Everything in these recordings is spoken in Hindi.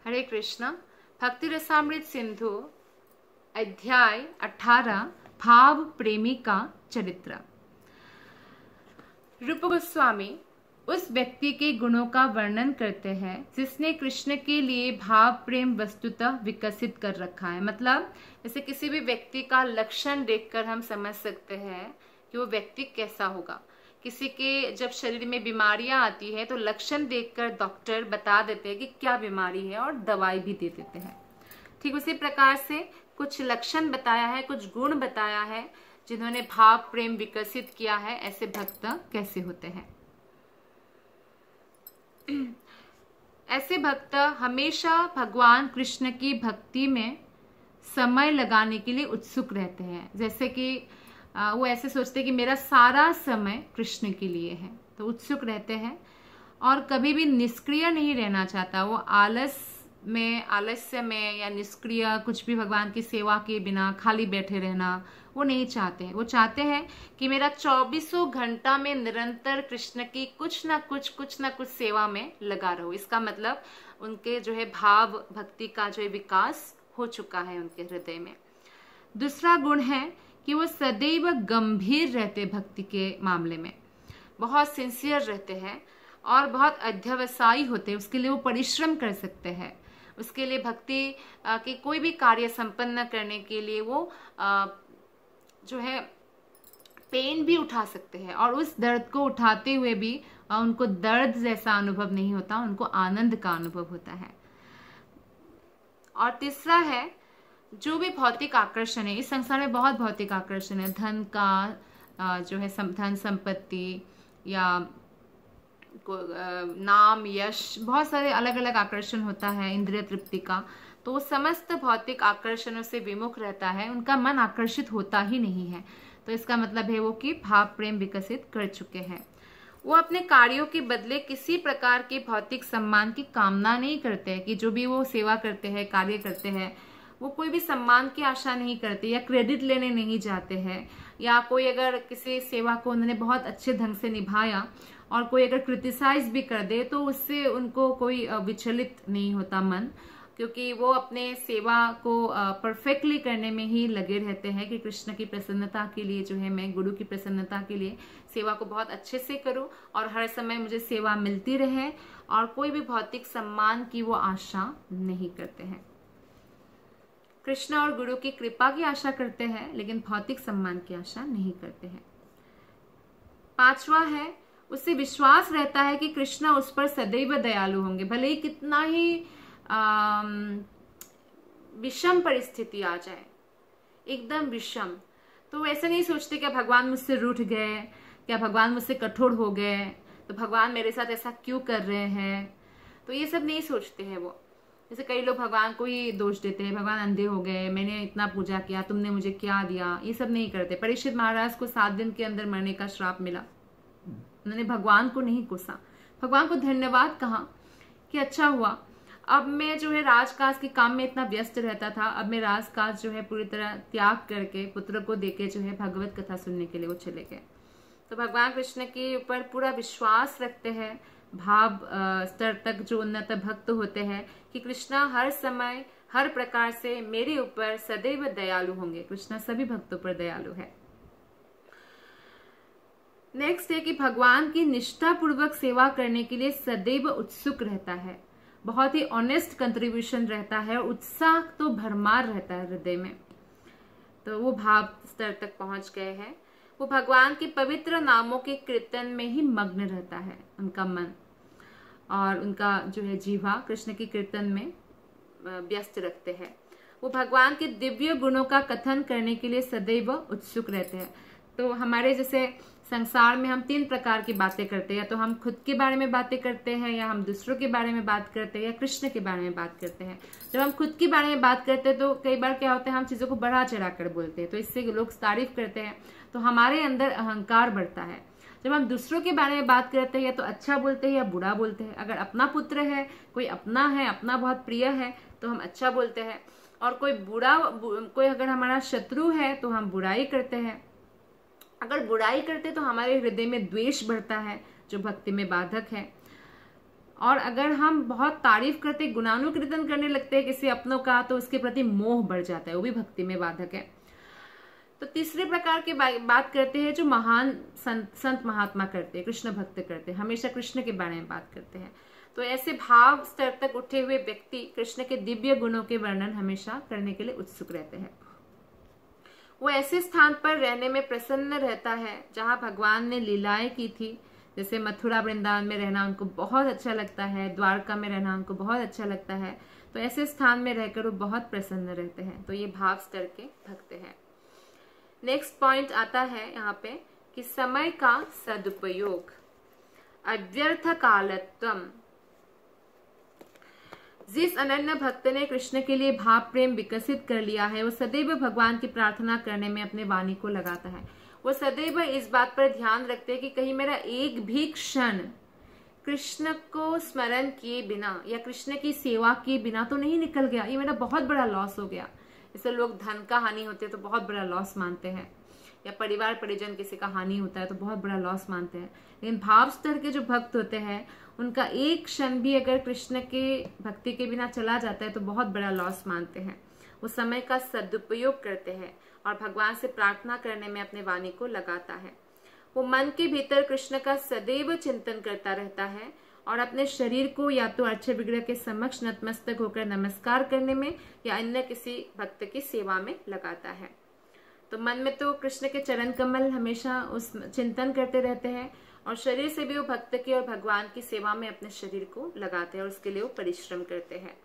हरे कृष्णा। भक्ति रसामृत सिंधु अध्याय 18 भाव प्रेमी का चरित्र। रूप गोस्वामी उस व्यक्ति के गुणों का वर्णन करते हैं जिसने कृष्ण के लिए भाव प्रेम वस्तुतः विकसित कर रखा है। मतलब जैसे किसी भी व्यक्ति का लक्षण देखकर हम समझ सकते हैं कि वो व्यक्ति कैसा होगा। किसी के जब शरीर में बीमारियां आती है तो लक्षण देखकर डॉक्टर बता देते हैं कि क्या बीमारी है और दवाई भी दे देते हैं। ठीक उसी प्रकार से कुछ लक्षण बताया है, कुछ गुण बताया है जिन्होंने भाव प्रेम विकसित किया है। ऐसे भक्त कैसे होते हैं? ऐसे भक्त हमेशा भगवान कृष्ण की भक्ति में समय लगाने के लिए उत्सुक रहते हैं। जैसे कि वो ऐसे सोचते हैं कि मेरा सारा समय कृष्ण के लिए है, तो उत्सुक रहते हैं और कभी भी निष्क्रिय नहीं रहना चाहता। वो आलस्य में या निष्क्रिय कुछ भी भगवान की सेवा के बिना खाली बैठे रहना वो नहीं चाहते हैं। वो चाहते हैं कि मेरा 24 घंटा में निरंतर कृष्ण की कुछ ना कुछ सेवा में लगा रहूं। इसका मतलब उनके जो है भाव भक्ति का जो है विकास हो चुका है उनके हृदय में। दूसरा गुण है कि वो सदैव गंभीर रहते, भक्ति के मामले में बहुत सिंसियर रहते हैं और बहुत अध्यवसायी होते हैं। उसके लिए वो परिश्रम कर सकते हैं। उसके लिए भक्ति के कोई भी कार्य संपन्न करने के लिए वो जो है पेन भी उठा सकते हैं और उस दर्द को उठाते हुए भी उनको दर्द जैसा अनुभव नहीं होता, उनको आनंद का अनुभव होता है। और तीसरा है जो भी भौतिक आकर्षण है, इस संसार में बहुत भौतिक आकर्षण है, धन का जो है धन संपत्ति या नाम यश, बहुत सारे अलग अलग आकर्षण होता है इंद्रिय तृप्ति का। तो वो समस्त भौतिक आकर्षणों से विमुख रहता है, उनका मन आकर्षित होता ही नहीं है। तो इसका मतलब है वो कि भाव प्रेम विकसित कर चुके हैं। वो अपने कार्यों के बदले किसी प्रकार के भौतिक सम्मान की कामना नहीं करते हैं कि जो भी वो सेवा करते हैं, कार्य करते हैं, वो कोई भी सम्मान की आशा नहीं करते या क्रेडिट लेने नहीं जाते हैं। या कोई अगर किसी सेवा को उन्होंने बहुत अच्छे ढंग से निभाया और कोई अगर क्रिटिसाइज भी कर दे तो उससे उनको कोई विचलित नहीं होता मन, क्योंकि वो अपने सेवा को परफेक्टली करने में ही लगे रहते हैं कि कृष्ण की प्रसन्नता के लिए जो है मैं गुरु की प्रसन्नता के लिए सेवा को बहुत अच्छे से करूं और हर समय मुझे सेवा मिलती रहे, और कोई भी भौतिक सम्मान की वो आशा नहीं करते हैं। कृष्ण और गुरु की कृपा की आशा करते हैं लेकिन भौतिक सम्मान की आशा नहीं करते हैं। पांचवा है उससे विश्वास रहता है कि कृष्ण उस पर सदैव दयालु होंगे, भले ही कितना ही विषम परिस्थिति आ जाए, एकदम विषम। तो ऐसा नहीं सोचते क्या भगवान मुझसे रूठ गए, क्या भगवान मुझसे कठोर हो गए, तो भगवान मेरे साथ ऐसा क्यों कर रहे हैं। तो ये सब नहीं सोचते हैं वो। जैसे कई लोग भगवान को ही दोष देते हैं, भगवान अंधे हो गए, मैंने इतना पूजा किया, तुमने मुझे क्या दिया। ये सब नहीं करते। परीक्षित महाराज को 7 दिन के अंदर मरने का श्राप मिला, उन्होंने भगवान को नहीं कोसा, भगवान को धन्यवाद कहा कि अच्छा हुआ, अब मैं जो है राजकाज के काम में इतना व्यस्त रहता था, अब मैं राजकाज जो है पूरी तरह त्याग करके पुत्र को देके जो है भगवत कथा सुनने के लिए वो चले गए। तो भगवान कृष्ण के ऊपर पूरा विश्वास रखते हैं भाव स्तर तक जो उन्नत भक्त होते हैं कि कृष्णा हर समय हर प्रकार से मेरे ऊपर सदैव दयालु होंगे। कृष्णा सभी भक्तों पर दयालु है। नेक्स्ट है कि भगवान की निष्ठा पूर्वक सेवा करने के लिए सदैव उत्सुक रहता है, बहुत ही ऑनेस्ट कंट्रीब्यूशन रहता है, उत्साह तो भरमार रहता है हृदय में। तो वो भाव स्तर तक पहुंच गए हैं। वो भगवान के पवित्र नामों के कीर्तन में ही मग्न रहता है उनका मन, और उनका जो है जीवा कृष्ण के कीर्तन में व्यस्त रखते हैं। वो भगवान के दिव्य गुणों का कथन करने के लिए सदैव उत्सुक रहते हैं। तो हमारे जैसे संसार में हम 3 प्रकार की बातें करते हैं, या तो हम खुद के बारे में बातें करते हैं, या हम दूसरों के बारे में बात करते हैं, या कृष्ण के बारे में बात करते हैं। जब हम खुद के बारे में बात करते हैं तो कई बार क्या होता है, हम चीजों को बढ़ा चढ़ा कर बोलते हैं, तो इससे लोग तारीफ करते हैं तो हमारे अंदर अहंकार बढ़ता है। जब हम दूसरों के बारे में बात करते हैं या तो अच्छा बोलते हैं या बुरा बोलते हैं। अगर अपना पुत्र है, कोई अपना है, अपना बहुत प्रिय है, तो हम अच्छा बोलते हैं, और कोई अगर हमारा शत्रु है तो हम बुराई करते हैं। अगर बुराई करते तो हमारे हृदय में द्वेष बढ़ता है जो भक्ति में बाधक है। और अगर हम बहुत तारीफ करते, गुणानुकीर्तन करने लगते हैं किसी अपनों का, तो उसके प्रति मोह बढ़ जाता है, वो भी भक्ति में बाधक है। तो तीसरे प्रकार की बात करते हैं जो महान संत महात्मा करते हैं, कृष्ण भक्त करते हैं, हमेशा कृष्ण के बारे में बात करते हैं। तो ऐसे भाव स्तर तक उठे हुए व्यक्ति कृष्ण के दिव्य गुणों के वर्णन हमेशा करने के लिए उत्सुक रहते हैं। वो ऐसे स्थान पर रहने में प्रसन्न रहता है जहां भगवान ने लीलाएं की थी, जैसे मथुरा वृंदावन में रहना उनको बहुत अच्छा लगता है, द्वारका में रहना उनको बहुत अच्छा लगता है। तो ऐसे स्थान में रहकर वो बहुत प्रसन्न रहते हैं। तो ये भाव स्तर के भक्त हैं। नेक्स्ट पॉइंट आता है यहाँ पे कि समय का सदुपयोग, अव्यर्थ कालत्वम। जिस अनन्य भक्त ने कृष्ण के लिए भाव प्रेम विकसित कर लिया है, वो सदैव भगवान की प्रार्थना करने में अपने वाणी को लगाता है। वो सदैव इस बात पर ध्यान रखते हैं कि कहीं मेरा एक भी क्षण कृष्ण को स्मरण किए बिना या कृष्ण की सेवा किए बिना तो नहीं निकल गया, ये मेरा बहुत बड़ा लॉस हो गया। जैसे लोग धन का हानि होते हैं तो बहुत बड़ा लॉस मानते हैं, या परिवार परिजन किसी का हानि होता है तो बहुत बड़ा लॉस मानते हैं। लेकिन भाव स्तर के जो भक्त होते हैं उनका एक क्षण भी अगर कृष्ण के भक्ति के बिना चला जाता है तो बहुत बड़ा लॉस मानते हैं। वो समय का सदुपयोग करते हैं और भगवान से प्रार्थना करने में अपने वाणी को लगाता है। वो मन के भीतर कृष्ण का सदैव चिंतन करता रहता है और अपने शरीर को या तो अर्च विग्रह के समक्ष नतमस्तक होकर नमस्कार करने में या अन्य किसी भक्त की सेवा में लगाता है। तो मन में तो कृष्ण के चरण कमल हमेशा उस चिंतन करते रहते हैं और शरीर से भी वो भक्त की और भगवान की सेवा में अपने शरीर को लगाते हैं और उसके लिए वो परिश्रम करते हैं।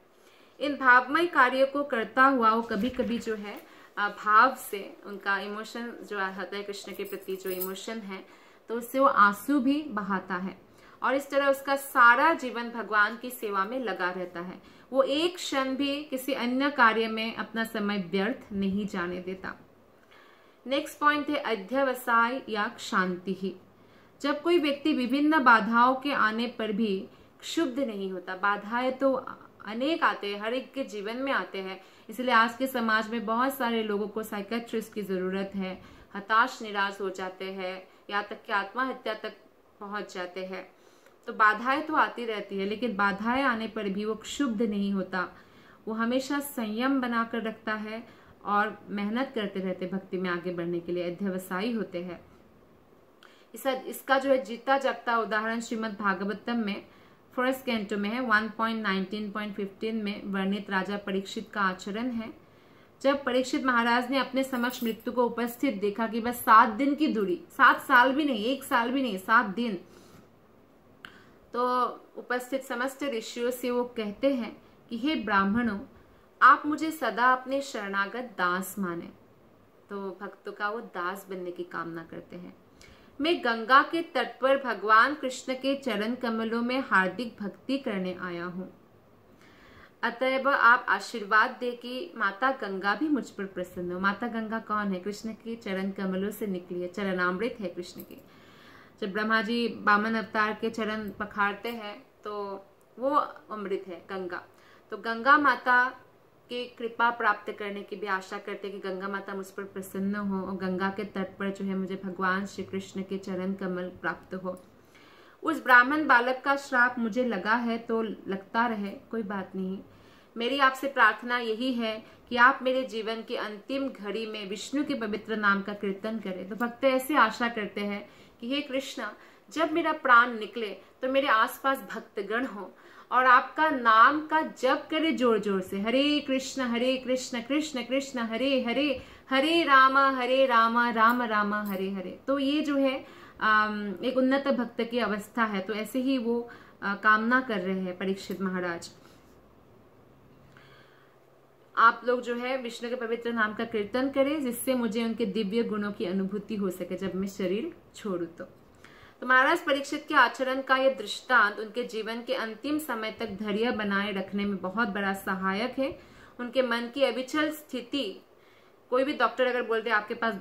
इन भावमय कार्य को करता हुआ वो कभी कभी जो है भाव से उनका इमोशन जो आता है कृष्ण के प्रति जो इमोशन है, तो उससे वो आंसू भी बहाता है और इस तरह उसका सारा जीवन भगवान की सेवा में लगा रहता है। वो एक क्षण भी किसी अन्य कार्य में अपना समय व्यर्थ नहीं जाने देता। नेक्स्ट पॉइंट है अध्यवसाय या शांति ही। जब कोई व्यक्ति विभिन्न बाधाओं के आने पर भी क्षुब्ध नहीं होता, बाधाएं तो अनेक आते हैं, हर एक के जीवन में आते हैं, इसलिए आज के समाज में बहुत सारे लोगों को साइकेट्रिस्ट की जरूरत है, हताश निराश हो जाते हैं, यहाँ तक कि आत्महत्या तक पहुंच जाते हैं। तो बाधाएं तो आती रहती है, लेकिन बाधाएं आने पर भी वो क्षुब्ध नहीं होता, वो हमेशा संयम बनाकर रखता है और मेहनत करते रहते भक्ति में आगे बढ़ने के लिए, अध्यवसायी होते हैं। इसका जो है जीता जागता उदाहरण श्रीमद् भागवतम में फर्स्ट कैंटो में है 1.19.15 में वर्णित राजा परीक्षित का आचरण है। जब परीक्षित महाराज ने अपने समक्ष मृत्यु को उपस्थित देखा कि बस 7 दिन की दूरी, 7 साल भी नहीं, 1 साल भी नहीं, 7 दिन, तो उपस्थित समस्त ऋषियों से वो कहते हैं कि हे ब्राह्मणों, आप मुझे सदा अपने शरणागत दास माने। तो भक्तों का वो दास बनने की कामना करते हैं। मैं गंगा के तट पर भगवान कृष्ण के चरण कमलों में हार्दिक भक्ति करने आया हूँ, अतएव आप आशीर्वाद दे कि माता गंगा भी मुझ पर प्रसन्न हो। माता गंगा कौन है? कृष्ण के चरण कमलों से निकली है, चरणामृत है कृष्ण की। जब ब्रह्मा जी वामन अवतार के चरण पखारते हैं तो वो अमृत है गंगा। तो गंगा माता की कृपा प्राप्त करने की भी आशा करते कि गंगा माता मुझ पर प्रसन्न हो और गंगा के तट पर जो है मुझे भगवान श्री कृष्ण के चरण कमल प्राप्त हो। उस ब्राह्मण बालक का श्राप मुझे लगा है तो लगता रहे, कोई बात नहीं। मेरी आपसे प्रार्थना यही है कि आप मेरे जीवन की अंतिम घड़ी में विष्णु के पवित्र नाम का कीर्तन करें। तो भक्त ऐसे आशा करते हैं कि हे कृष्ण, जब मेरा प्राण निकले तो मेरे आसपास भक्तगण हो और आपका नाम का जप करे जोर जोर से, हरे कृष्ण कृष्ण कृष्ण हरे हरे, हरे राम राम राम हरे हरे। तो ये जो है एक उन्नत भक्त की अवस्था है। तो ऐसे ही वो कामना कर रहे हैं परीक्षित महाराज। आप लोग जो है विष्णु के पवित्र नाम का कीर्तन करें जिससे मुझे उनके दिव्य गुणों की अनुभूति हो सके जब मैं शरीर छोड़ू। तो महाराज परीक्षित के आचरण का यह दृष्टांत उनके जीवन के अंतिम समय तक धैर्य बनाए रखने में बहुत बड़ा सहायक है। उनके मन की अविचल स्थिति, कोई भी डॉक्टर अगर बोलते आपके पास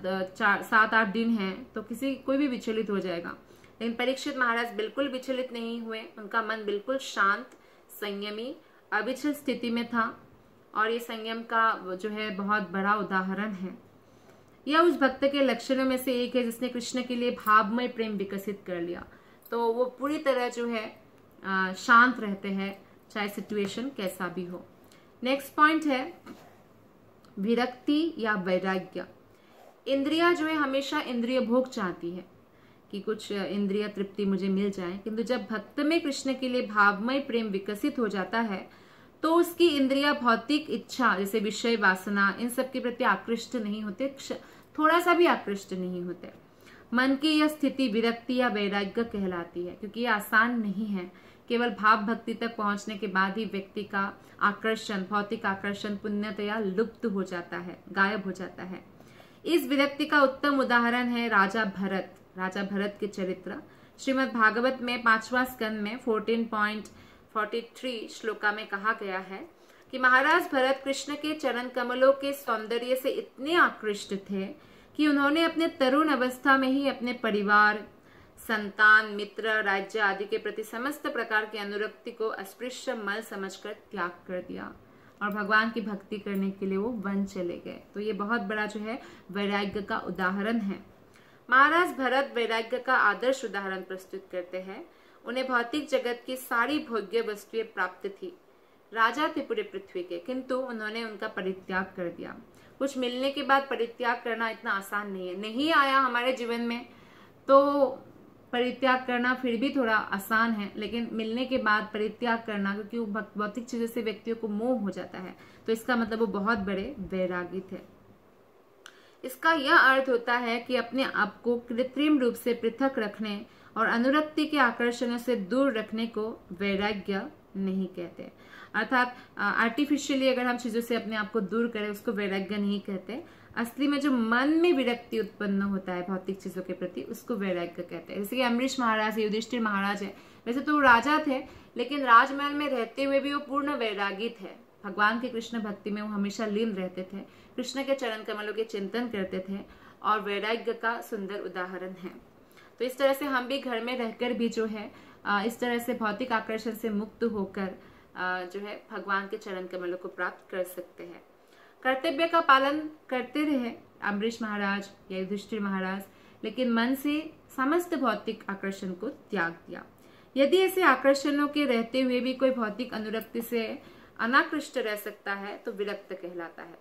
7-8 दिन है तो कोई भी विचलित हो जाएगा, लेकिन परीक्षित महाराज बिल्कुल विचलित नहीं हुए। उनका मन बिल्कुल शांत, संयमी, अविचल स्थिति में था और ये संयम का जो है बहुत बड़ा उदाहरण है। यह उस भक्त के लक्षणों में से एक है जिसने कृष्ण के लिए भावमय प्रेम विकसित कर लिया। तो वो पूरी तरह जो है शांत रहते हैं, चाहे सिचुएशन कैसा भी हो। नेक्स्ट पॉइंट है विरक्ति या वैराग्य। इंद्रिया जो है हमेशा इंद्रिय भोग चाहती है कि कुछ इंद्रिय तृप्ति मुझे मिल जाए, किंतु जब भक्त में कृष्ण के लिए भावमय प्रेम विकसित हो जाता है तो उसकी इंद्रिया भौतिक इच्छा जैसे विषय वासना इन सब के प्रति आकृष्ट नहीं होते, थोड़ा सा भी आकृष्ट नहीं होते। मन की यह स्थिति विरक्ति या वैराग्य कहलाती है, क्योंकि यह आसान नहीं है। केवल भाव भक्ति तक पहुंचने के बाद ही व्यक्ति का आकर्षण, भौतिक आकर्षण पुण्यतया लुप्त हो जाता है, गायब हो जाता है। इस विरक्ति का उत्तम उदाहरण है राजा भरत। राजा भरत के चरित्र श्रीमद् भागवत में 5वां स्कंद में 14.43 श्लोका में कहा गया है कि महाराज भरत कृष्ण के चरण कमलों के सौंदर्य से इतने आकृष्ट थे कि उन्होंने अपने तरुण अवस्था में ही अपने परिवार, संतान, मित्र, राज्य आदि के प्रति समस्त प्रकार की अनुरक्ति को अस्पृश्य मल समझकर त्याग कर दिया और भगवान की भक्ति करने के लिए वो वन चले गए। तो ये बहुत बड़ा जो है वैराग्य का उदाहरण है। महाराज भरत वैराग्य का आदर्श उदाहरण प्रस्तुत करते हैं। उन्हें भौतिक जगत की सारी भोग्य वस्तुएं प्राप्त थी, राजा थे पूरे पृथ्वी के, किंतु उन्होंने उनका परित्याग कर दिया। कुछ मिलने के बाद परित्याग करना इतना आसान नहीं है। नहीं आया हमारे जीवन में तो परित्याग करना फिर भी थोड़ा आसान है, लेकिन मिलने के बाद परित्याग करना, क्योंकि वो भौतिक चीजों से व्यक्तियों को मोह हो जाता है, तो इसका मतलब वो बहुत बड़े वैरागी थे। इसका यह अर्थ होता है कि अपने आप को कृत्रिम रूप से पृथक रखने और अनुरक्ति के आकर्षणों से दूर रखने को वैराग्य नहीं कहते। अर्थात आर्टिफिशियली अगर हम चीजों से अपने आप को दूर करें उसको वैराग्य नहीं कहते। असली में जो मन में विरक्ति उत्पन्न होता है भौतिक चीजों के प्रति उसको वैराग्य कहते हैं। जैसे कि अम्बरीश महाराज, युधिष्ठिर महाराज है, वैसे तो वो राजा थे लेकिन राजमहल में रहते हुए भी वो पूर्ण वैरागी थे। भगवान के कृष्ण भक्ति में वो हमेशा लीन रहते थे, कृष्ण के चरण कमलों के चिंतन करते थे और वैराग्य का सुंदर उदाहरण है। तो इस तरह से हम भी घर में रहकर भी जो है इस तरह से भौतिक आकर्षण से मुक्त होकर जो है भगवान के चरण कमलों को प्राप्त कर सकते हैं। कर्तव्य का पालन करते रहे अम्बरीश महाराज या युधिष्ठिर महाराज, लेकिन मन से समस्त भौतिक आकर्षण को त्याग दिया। यदि ऐसे आकर्षणों के रहते हुए भी कोई भौतिक अनुरक्ति से अनाकृष्ट रह सकता है तो विरक्त कहलाता है।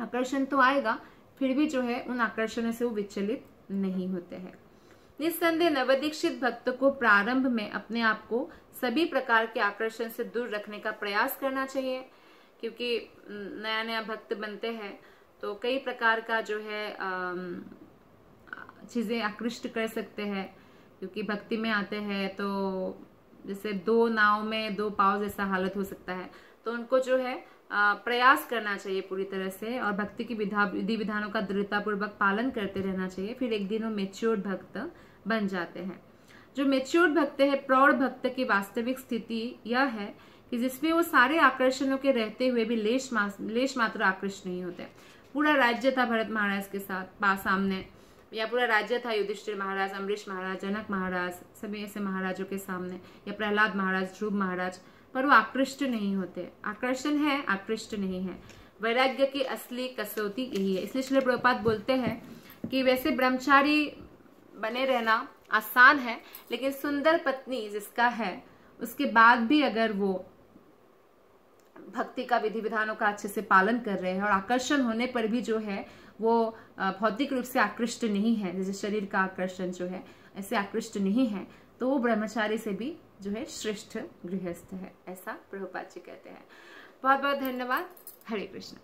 आकर्षण तो आएगा, फिर भी जो है उन आकर्षणों से वो विचलित नहीं होते हैं। निस्संदेह नवदीक्षित भक्त को प्रारंभ में अपने आप को सभी प्रकार के आकर्षण से दूर रखने का प्रयास करना चाहिए, क्योंकि नया नया भक्त बनते हैं तो कई प्रकार का जो है चीजें आकृष्ट कर सकते हैं। क्योंकि भक्ति में आते हैं तो जैसे दो नाव में दो पांव जैसा हालत हो सकता है, तो उनको जो है प्रयास करना चाहिए पूरी तरह से और भक्ति की विधि विधानों का दृढ़ता पूर्वक पालन करते रहना चाहिए। फिर एक दिन वो मेच्योर्ड भक्त बन जाते हैं। जो मेच्योर्ड भक्त है, प्रौढ़ भक्त की वास्तविक स्थिति यह है कि जिसमें वो सारे आकर्षणों के रहते हुए भी लेश मात्र आकृष्ट नहीं होते। पूरा राज्य था भरत महाराज के साथ सामने, या पूरा राज्य था युधिष्ठिर महाराज, अम्बरीश महाराज, जनक महाराज, सभी ऐसे महाराजों के सामने, या प्रहलाद महाराज, ध्रुव महाराज, पर वो आकृष्ट नहीं होते। आकर्षण है, आकृष्ट नहीं है। वैराग्य की असली कसौटी यही है। इसलिए श्रील प्रभुपाद बोलते हैं कि वैसे ब्रह्मचारी बने रहना आसान है, लेकिन सुंदर पत्नी जिसका है उसके बाद भी अगर वो भक्ति का विधि विधानों का अच्छे से पालन कर रहे हैं और आकर्षण होने पर भी जो है वो भौतिक रूप से आकृष्ट नहीं है, जैसे शरीर का आकर्षण जो है ऐसे आकृष्ट नहीं है, तो वो ब्रह्मचारी से भी जो है श्रेष्ठ गृहस्थ है, ऐसा प्रभुपाद जी कहते हैं। बहुत बहुत धन्यवाद। हरे कृष्ण।